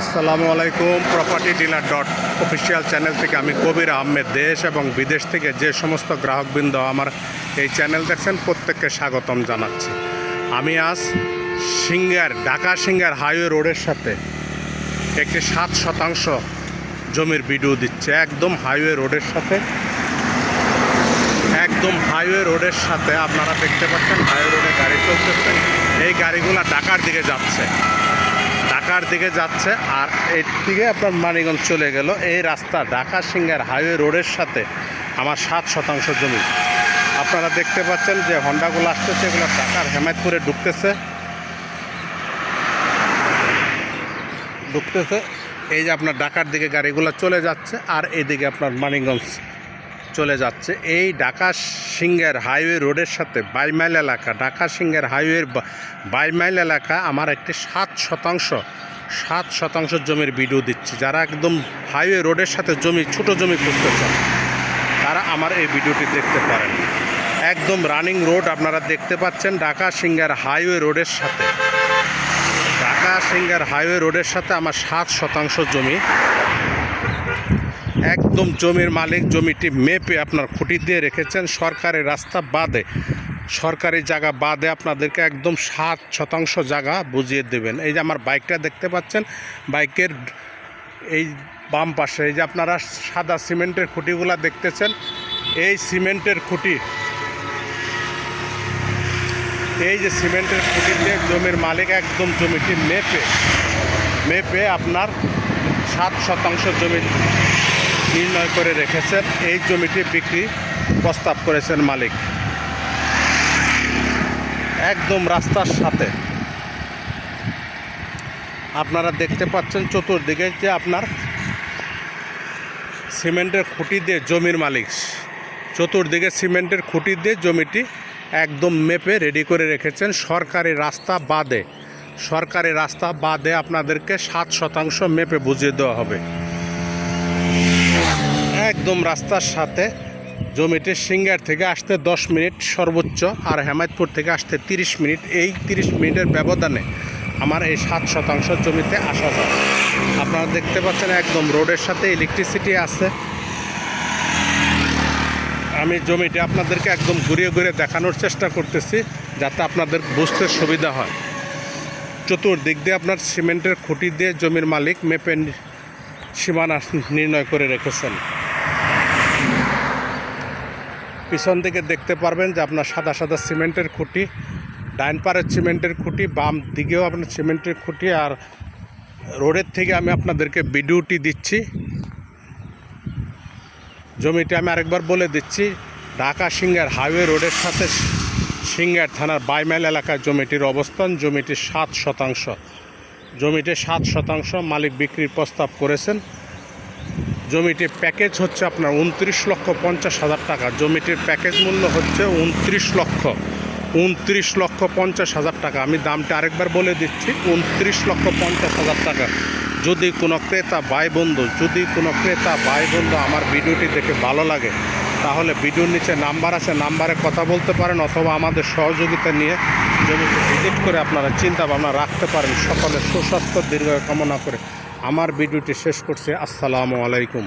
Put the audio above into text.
আসসালামু আলাইকুম। Property dealer dot official channel থেকে আমি কবির আহমেদ দেশ এবং বিদেশ থেকে যে সমস্ত গ্রাহকবৃন্দ আমার এই চ্যানেল দেখছেন প্রত্যেককে স্বাগতম জানাচ্ছি। আমি আজ ঢাকা সিঙ্গার হাইওয়ে রোডের সাথে একটি 7% জমির ভিডিও দিচ্ছে। একদম হাইওয়ে রোডের সাথে আপনারা দেখতে পাচ্ছেন হাইওয়ে রোডে গাড়ি চলতেছে। এই গাড়িগুলো ঢাকার দিকে যাচ্ছে আর এর দিকে আপনার মানিকগঞ্জ চলে গেল। এই রাস্তা ঢাকা সিঙ্গার হাইওয়ে রোডের সাথে আমার 7% জমি। আপনারা দেখতে পাচ্ছেন যে হন্ডাগুলো আসতেছে, এগুলো ঢাকার হেমায়তপুরে ঢুকতেছে। এই যে আপনার ঢাকার দিকে গাড়িগুলো চলে যাচ্ছে আর এদিকে আপনার মানিকগঞ্জ চলে যাচ্ছে। এই ঢাকা সিঙ্গার হাইওয়ে রোডের সাথে 22 মাইল এলাকা, ঢাকা সিঙ্গার হাইওয়ের 22 মাইল এলাকা আমার একটি 7% জমির ভিডিও দিচ্ছি। যারা একদম হাইওয়ে রোডের সাথে ছোট জমি খুঁজতে চান তারা আমার এই ভিডিওটি দেখতে পারেন। একদম রানিং রোড আপনারা দেখতে পাচ্ছেন ঢাকা সিঙ্গার হাইওয়ে রোডের সাথে আমার 7% জমি। একদম জমির মালিক জমিটি মেপে আপনার খুঁটি দিয়ে রেখেছেন। সরকারি রাস্তা বাদে, সরকারি জায়গা বাদে আপনাদেরকে একদম 7% জায়গা বুঝিয়ে দেবেন। এই যে আমার বাইকটা দেখতে পাচ্ছেন, বাইকের এই বাম পাশে এই যে আপনারা সাদা সিমেন্টের খুঁটিগুলো দেখতেছেন, এই সিমেন্টের খুঁটি দিয়ে জমির মালিক একদম জমিটি মেপে আপনার 7% জমি নির্ণয় করে রেখেছেন। এই জমিটি বিক্রি প্রস্তাব করেছেন মালিক। একদম রাস্তার সাথে আপনারা দেখতে পাচ্ছেন চতুর্দিকে যে আপনার সিমেন্টের খুঁটি দিয়ে জমির মালিক চতুর্দিকে সিমেন্টের খুঁটি দিয়ে জমিটি একদম মেপে রেডি করে রেখেছেন। সরকারি রাস্তা বাদে আপনাদেরকে 7% মেপে বুঝিয়ে দেওয়া হবে। একদম রাস্তার সাথে জমিটি সিঙ্গার থেকে আসতে 10 মিনিট সর্বোচ্চ, আর হেমায়তপুর থেকে আসতে 30 মিনিট। এই 30 মিনিটের ব্যবধানে আমার এই 7% জমিতে আসা যায়। আপনারা দেখতে পাচ্ছেন একদম রোডের সাথে ইলেকট্রিসিটি আছে। আমি জমিটি আপনাদেরকে একদম ঘুরিয়ে দেখানোর চেষ্টা করতেছি যাতে আপনাদের বুঝতে সুবিধা হয়। চতুর্দিক দিয়ে আপনার সিমেন্টের খুঁটি দিয়ে জমির মালিক মেপে সীমানা নির্ণয় করে রেখেছেন। পিছন দিকে দেখতে পারবেন যে আপনার সাদা সিমেন্টের খুঁটি, ডাইন পারের সিমেন্টের খুঁটি, বাম দিকেও আপনার সিমেন্টের খুঁটি। আর রোডের থেকে আমি আপনাদেরকে ভিডিওটি দিচ্ছি। জমিটি আমি আরেকবার বলে দিচ্ছি, ঢাকা সিঙ্গার হাইওয়ে রোডের সাথে সিঙ্গার থানার 22 মাইল এলাকায় জমিটির অবস্থান। জমিটি 7% মালিক বিক্রির প্রস্তাব করেছেন। জমিটির প্যাকেজ হচ্ছে আপনার 29,50,000 টাকা। জমিটির প্যাকেজ মূল্য হচ্ছে 29,50,000 টাকা। আমি দামটা আরেকবার বলে দিচ্ছি, 29,50,000 টাকা। যদি কোনো ক্রেতা ভাই বন্ধু আমার ভিডিওটি দেখে ভালো লাগে তাহলে ভিডিওর নিচে নাম্বার আছে, নাম্বারে কথা বলতে পারেন অথবা আমাদের সহযোগিতা নিয়ে জমিটি ভিজিট করে আপনারা চিন্তা ভাবনা রাখতে পারেন। সকলের সুস্বাস্থ্য দীর্ঘায়ু কামনা করে আমার ভিডিওটি শেষ করছি। আসসালামু আলাইকুম।